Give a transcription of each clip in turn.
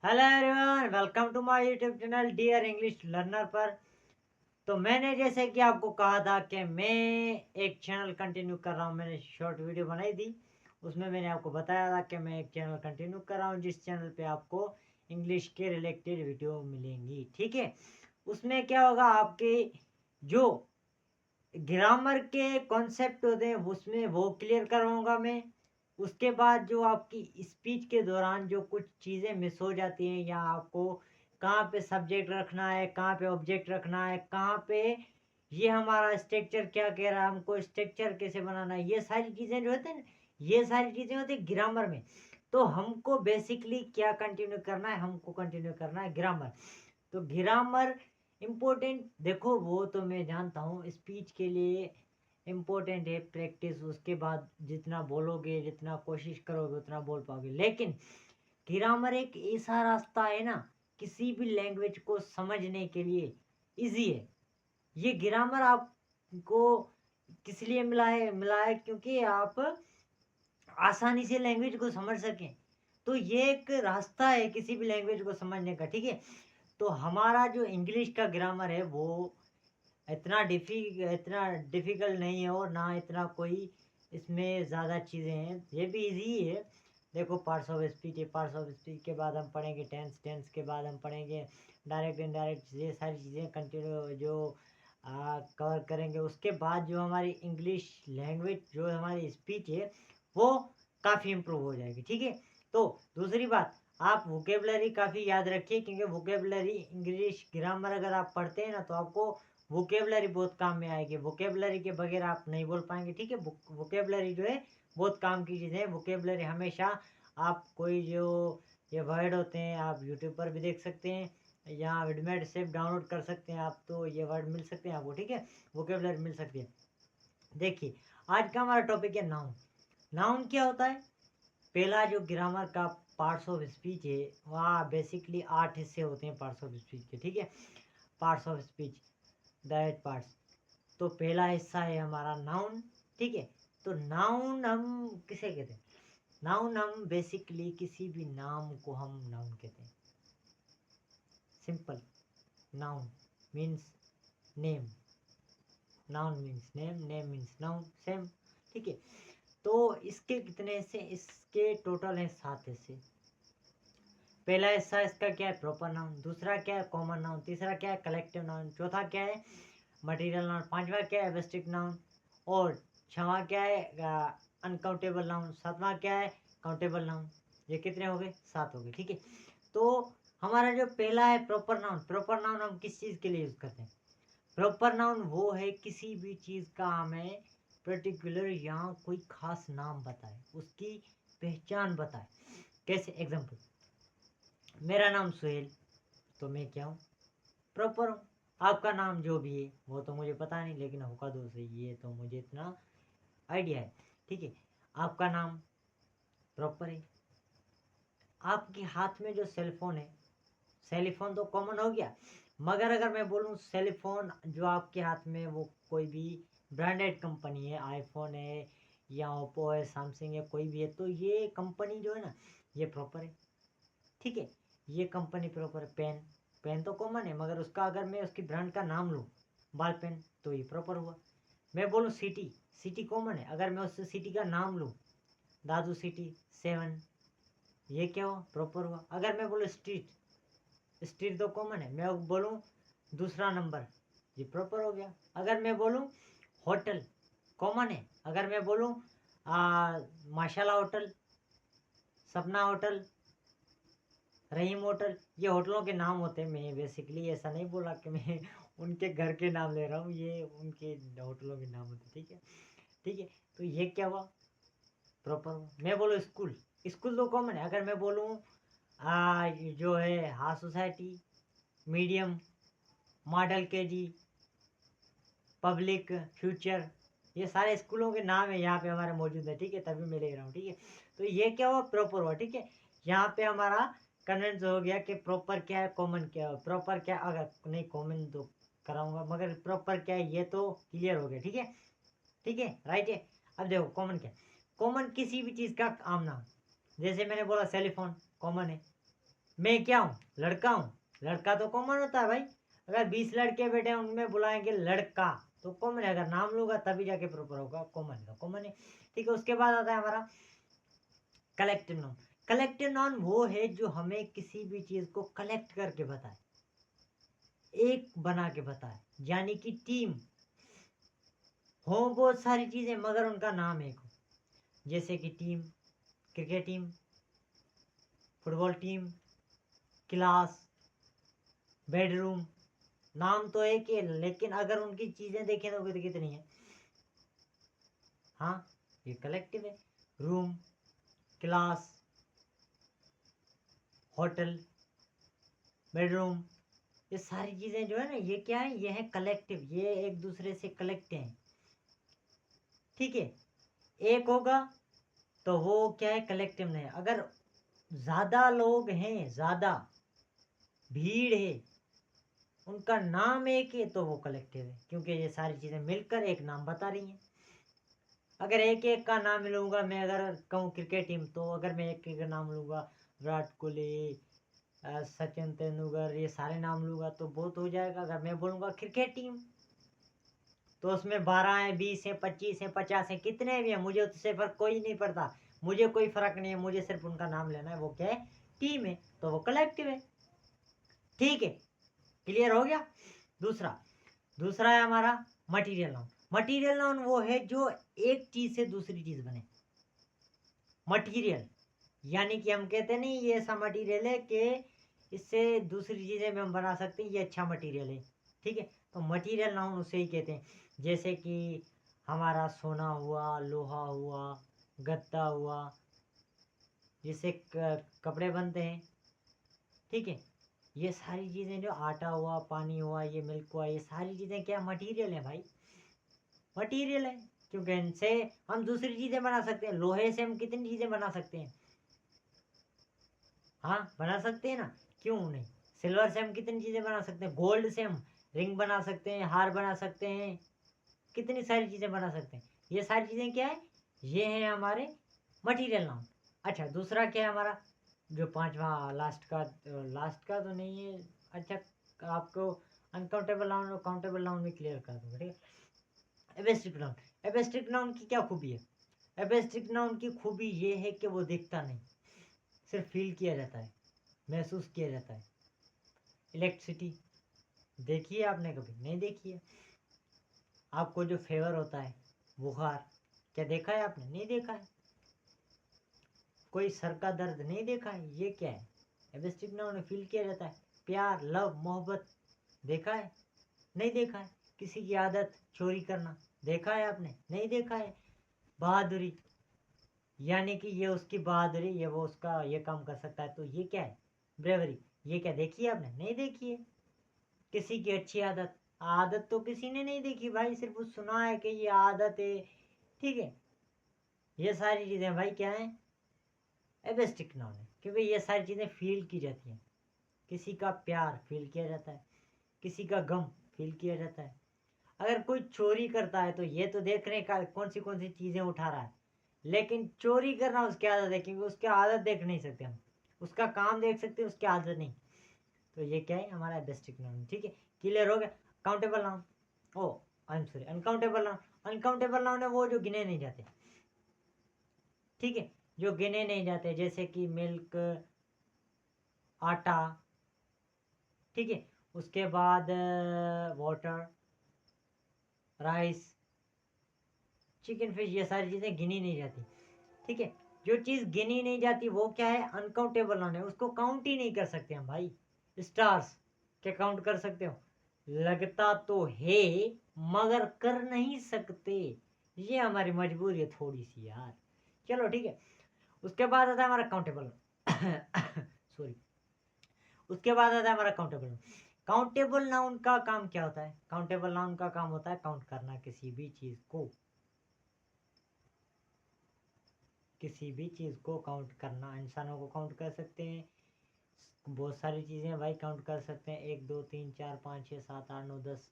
Hello everyone, welcome to my YouTube channel dear English learner पर। तो मैंने जैसे कि आपको कहा था कि मैं एक चैनल कंटिन्यू कर रहा हूँ। मैंने शॉर्ट वीडियो बनाई थी, उसमें मैंने आपको बताया था कि मैं एक चैनल कंटिन्यू कर रहा हूँ जिस चैनल पे आपको इंग्लिश के रिलेटेड वीडियो मिलेंगी। ठीक है, उसमें क्या होगा, आपके जो ग्रामर के कॉन्सेप्ट होते हैं उसमें वो क्लियर करवाऊंगा मैं। उसके बाद जो आपकी स्पीच के दौरान जो कुछ चीज़ें मिस हो जाती हैं, या आपको कहाँ पे सब्जेक्ट रखना है, कहाँ पे ऑब्जेक्ट रखना है, कहाँ पे ये हमारा स्ट्रक्चर क्या कह रहा है, हमको स्ट्रक्चर कैसे बनाना है, ये सारी चीज़ें जो होती हैं ना, ये सारी चीज़ें होती है ग्रामर में। तो हमको बेसिकली क्या कंटिन्यू करना है, हमको कंटिन्यू करना है ग्रामर। तो ग्रामर इम्पोर्टेंट, देखो वो तो मैं जानता हूँ स्पीच के लिए इम्पोर्टेंट है प्रैक्टिस। उसके बाद जितना बोलोगे, जितना कोशिश करोगे उतना बोल पाओगे। लेकिन ग्रामर एक ऐसा रास्ता है ना, किसी भी लैंग्वेज को समझने के लिए इजी है। ये ग्रामर आपको किस लिए मिला है क्योंकि आप आसानी से लैंग्वेज को समझ सकें। तो ये एक रास्ता है किसी भी लैंग्वेज को समझने का। ठीक है, तो हमारा जो इंग्लिश का ग्रामर है वो इतना डिफ़िकल्ट नहीं है, और ना इतना कोई इसमें ज़्यादा चीज़ें हैं, ये भी इजी है। देखो, पार्ट्स ऑफ स्पीच है, पार्ट्स ऑफ स्पीच के बाद हम पढ़ेंगे टेंस, टेंस के बाद हम पढ़ेंगे डायरेक्ट इनडायरेक्ट, ये सारी चीज़ें कंटिन्यू जो कवर करेंगे। उसके बाद जो हमारी इंग्लिश लैंग्वेज, जो हमारी स्पीच है, वो काफ़ी इम्प्रूव हो जाएगी। ठीक है, तो दूसरी बात, आप वोकेबलरी काफ़ी याद रखिए, क्योंकि वोकेबलरी इंग्लिश ग्रामर अगर आप पढ़ते हैं ना, तो आपको वोकेबलरी बहुत काम में आएगी। वोकेबलरी के बगैर आप नहीं बोल पाएंगे। ठीक है, वोकेबलरी जो है बहुत काम की चीज़ है। वोकेबलरी हमेशा, आप कोई जो ये वर्ड होते हैं आप यूट्यूब पर भी देख सकते हैं, या विडमेट से डाउनलोड कर सकते हैं आप, तो ये वर्ड मिल सकते हैं आपको। ठीक है, वोकेबलरी मिल सकती है। देखिए, आज का हमारा टॉपिक है नाउन। नाउन क्या होता है? पहला जो ग्रामर का पार्ट्स ऑफ स्पीच है, वहाँ बेसिकली 8 हिस्से होते हैं पार्ट्स ऑफ स्पीच के। ठीक है, parts of speech, the 8 parts. तो पहला हिस्सा है हमारा नाउन। ठीक है, तो नाउन हम किसे कहते हैं? नाउन हम बेसिकली किसी भी नाम को हम नाउन कहते हैं। Simple, noun means name, noun means name, name means noun, same. ठीक है, तो इसके कितने हिस्से? इसके टोटल हैं 7 हिस्से। पहला हिस्सा इसका क्या है? Proper noun. दूसरा क्या है? Common noun. तीसरा क्या है? Collective noun. चौथा क्या है? Material noun. पांचवा क्या है? Abstract noun. और छठवां क्या है? Uncountable noun. सातवां क्या है? Countable noun. ये कितने हो गए? 7 हो गए। ठीक है, तो हमारा जो पहला है प्रॉपर नाउन। प्रॉपर नाउन हम किस चीज़ के लिए यूज़ करते हैं? प्रॉपर नाउन वो है किसी भी चीज़ का हमें पर्टिकुलर यहाँ कोई खास नाम बताए, उसकी पहचान बताए। कैसे? एग्जाम्पल, मेरा नाम सुहेल, तो मैं क्या हूँ? प्रॉपर हूँ। आपका नाम जो भी है वो तो मुझे पता नहीं, लेकिन होगा दो से ये तो मुझे इतना आइडिया है। ठीक है, आपका नाम प्रॉपर है। आपके हाथ में जो सेलफोन है, सेलीफोन तो कॉमन हो गया, मगर अगर मैं बोलूँ सेलीफोन जो आपके हाथ में, वो कोई भी ब्रांडेड कंपनी है, आईफोन है या ओप्पो है, सैमसंग है, कोई भी है, तो ये कंपनी जो है ना, ये प्रॉपर है। ठीक है, ये कंपनी प्रॉपर है। पेन, पेन तो कॉमन है, मगर उसका अगर मैं उसकी ब्रांड का नाम लूँ, बॉल पेन, तो ये प्रॉपर हुआ। मैं बोलूँ सिटी, सिटी कॉमन है, अगर मैं उस सिटी का नाम लूँ, दादू सिटी 7, ये क्या हुआ? प्रॉपर हुआ। अगर मैं बोलूँ स्ट्रीट, स्ट्रीट तो कॉमन है, मैं बोलूँ दूसरा नंबर, ये प्रॉपर हो गया। अगर मैं बोलूँ होटल, कॉमन है, अगर मैं बोलूँ माशाला होटल, सपना होटल, रहीम होटल, ये होटलों के नाम होते हैं। मैं बेसिकली ऐसा नहीं बोला कि मैं उनके घर के नाम ले रहा हूँ, ये उनके होटलों के नाम होते हैं। ठीक है, ठीक है, तो ये क्या हुआ? प्रॉपर हुआ। मैं बोलूँ स्कूल, स्कूल तो कॉमन है, अगर मैं बोलूँ जो है high society, medium, model KG, public, future, ये सारे स्कूलों के नाम है यहाँ पे हमारे मौजूद है। ठीक है, तभी मैं ले रहा हूँ। ठीक है, तो ये क्या हुआ? प्रॉपर हुआ। ठीक है, यहाँ पे हमारा कन्वेंस हो गया कि प्रॉपर क्या है, कॉमन क्या है। प्रॉपर क्या, अगर नहीं कॉमन तो कराऊंगा, मगर प्रॉपर क्या है ये तो क्लियर हो गया। ठीक है, ठीक है, राइट है। अब देखो कॉमन क्या है? कॉमन किसी भी चीज़ का आम नाम, जैसे मैंने बोला सेलीफोन कॉमन है, मैं क्या हूँ, लड़का हूँ। लड़का तो कॉमन होता है भाई। अगर 20 लड़के बैठे हैं उनमें बुलाएंगे लड़का तो कॉमन है। अगर नाम लूंगा तभी जाके प्रॉपर होगा, कॉमन का कॉमन है। ठीक है, उसके बाद आता है हमारा कलेक्टिव नाउन। कलेक्टिव नाउन वो है जो हमें किसी भी चीज को कलेक्ट करके बताए, एक बना के बताए, यानी कि टीम हो बहुत सारी चीजें मगर उनका नाम एक हो। जैसे कि team, cricket team, football team, class, bedroom, नाम तो एक ही है लेकिन अगर उनकी चीजें देखें तो कितनी है। हाँ, ये कलेक्टिव है। रूम, क्लास, होटल, बेडरूम, ये सारी चीजें जो है ना, ये क्या है, ये है कलेक्टिव, ये एक दूसरे से कलेक्ट हैं। ठीक है, एक होगा तो वो क्या है, कलेक्टिव नहीं है। अगर ज्यादा लोग हैं, ज्यादा भीड़ है, उनका नाम एक है तो वो कलेक्टिव है, क्योंकि ये सारी चीजें मिलकर एक नाम बता रही हैं। अगर एक एक का नाम लूंगा मैं, अगर कहूँ क्रिकेट टीम, तो अगर मैं एक एक का नाम लूंगा, विराट कोहली, सचिन तेंदुलकर, ये सारे नाम लूंगा तो बहुत हो जाएगा। अगर मैं बोलूंगा क्रिकेट टीम तो उसमें 12 है, 20 है, 25 है, 50 है, कितने भी हैं, मुझे उससे फर्क कोई नहीं पड़ता। मुझे कोई फर्क नहीं है, मुझे सिर्फ उनका नाम लेना है। वो क्या है, टीम है तो वो कलेक्टिव है। ठीक है, क्लियर हो गया। दूसरा दूसरा है हमारा मटीरियल नाउन। मटीरियल नाउन वो है जो एक चीज से दूसरी चीज बने। मटीरियल यानी कि हम कहते नहीं ये ऐसा मटीरियल है कि इससे दूसरी चीजें भी हम बना सकते हैं, ये अच्छा मटीरियल है। ठीक है, तो मटीरियल नाउन उसे ही कहते हैं। जैसे कि हमारा सोना हुआ, लोहा हुआ, गत्ता हुआ, जिससे कपड़े बनते हैं। ठीक है, ये सारी चीजें, जो आटा हुआ, पानी हुआ, ये मिल्क हुआ, ये सारी चीजें क्या मटीरियल है भाई, मटीरियल है। क्योंकि इनसे हम दूसरी चीजें बना सकते हैं। लोहे से हम कितनी चीजें बना सकते हैं, हाँ बना सकते हैं ना, क्यों नहीं। सिल्वर से हम कितनी चीजें बना सकते हैं, गोल्ड से हम रिंग बना सकते हैं, हार बना सकते हैं, कितनी सारी चीजें बना सकते हैं। ये सारी चीजें क्या है, ये है हमारे मटेरियल नाउन। अच्छा, दूसरा क्या है हमारा, जो पांचवा, लास्ट का तो नहीं है। अच्छा, आपको अनकाउंटेबल नाउन और काउंटेबल नाउन में क्लियर कर दूंगा। ठीक है, एबेस्ट्रिक नाउन। एबेस्ट्रिक नाउन की क्या खूबी है, एबेस्ट्रिक नाउन की खूबी ये है कि वो दिखता नहीं, सिर्फ फील किया जाता है, महसूस किया जाता है। इलेक्ट्रिसिटी देखी है आपने, कभी नहीं देखी है। आपको जो फेवर होता है, बुखार, क्या देखा है आपने, नहीं देखा है। कोई सर का दर्द नहीं देखा है, ये क्या है, एबेस्टिक नाउन फील किया जाता है। प्यार, लव, मोहब्बत देखा है, नहीं देखा है। किसी की आदत चोरी करना देखा है आपने, नहीं देखा है। बहादुरी, यानी कि ये उसकी बहादुरी, ये वो उसका ये काम कर सकता है, तो ये क्या है, ब्रेवरी, ये क्या देखी है आपने, नहीं देखी है। किसी की अच्छी आदत, आदत तो किसी ने नहीं देखी भाई, सिर्फ वो सुना है कि ये आदत है। ठीक है, ये सारी चीजें भाई क्या है, एबेस्टिक नाउन है, क्योंकि ये सारी चीजें फील की जाती हैं। किसी का प्यार फील किया जाता है, किसी का गम फील किया जाता है। अगर कोई चोरी करता है तो ये तो देख रहे हैं कौन सी चीजें उठा रहा है, लेकिन चोरी करना उसकी आदत है, क्योंकि उसकी आदत देख नहीं सकते हम, उसका काम देख सकते हैं, उसकी आदत नहीं। तो ये क्या है, हमारा डिस्ट्रिक्ट नाउन। ठीक है, क्लियर हो गया। Countable noun, oh I am sorry, uncountable noun. Uncountable noun है वो जो गिने नहीं जाते। ठीक है, जो गिने नहीं जाते, जैसे कि मिल्क, आटा, ठीक है, उसके बाद वाटर, राइस, चिकन, फिश, ये सारी चीजें गिनी नहीं जाती। ठीक है, जो चीज गिनी नहीं जाती वो क्या है, अनकाउंटेबल नाउन है, उसको काउंट ही नहीं कर सकते हम भाई। स्टार्स क्या काउंट कर सकते हो, लगता तो है मगर कर नहीं सकते, ये हमारी मजबूरी है थोड़ी सी यार। चलो ठीक है, उसके बाद आता है हमारा काउंटेबल सॉरी, उसके बाद आता है हमारा काउंटेबल नाउन। काउंटेबल नाउन का काम क्या होता है, काउंटेबल नाउन का काम होता है काउंट करना किसी भी चीज को, किसी भी चीज को काउंट करना। इंसानों को काउंट कर सकते हैं, बहुत सारी चीजें भाई काउंट कर सकते हैं, 1 2 3 4 5 6 7 8 9 10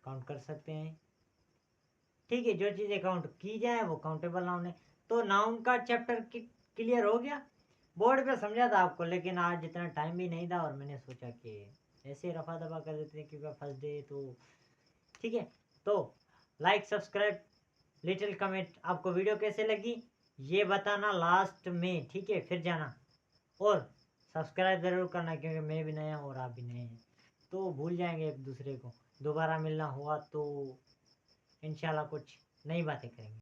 काउंट कर सकते हैं। ठीक है, जो चीजें काउंट की जाए वो काउंटेबल नाउन है। तो नाउन का चैप्टर क्लियर हो गया। बोर्ड पे समझा था आपको, लेकिन आज जितना टाइम भी नहीं था और मैंने सोचा कि ऐसे रफा दफा कर देते हैं क्योंकि फर्स्ट डे तो ठीक है। तो लाइक सब्सक्राइब लिटिल कमेंट, आपको वीडियो कैसे लगी ये बताना लास्ट में, ठीक है। फिर जाना और सब्सक्राइब ज़रूर करना क्योंकि मैं भी नया हूँ और आप भी नए हैं, तो भूल जाएंगे एक दूसरे को। दोबारा मिलना हुआ तो इंशाल्लाह कुछ नई बातें करेंगे।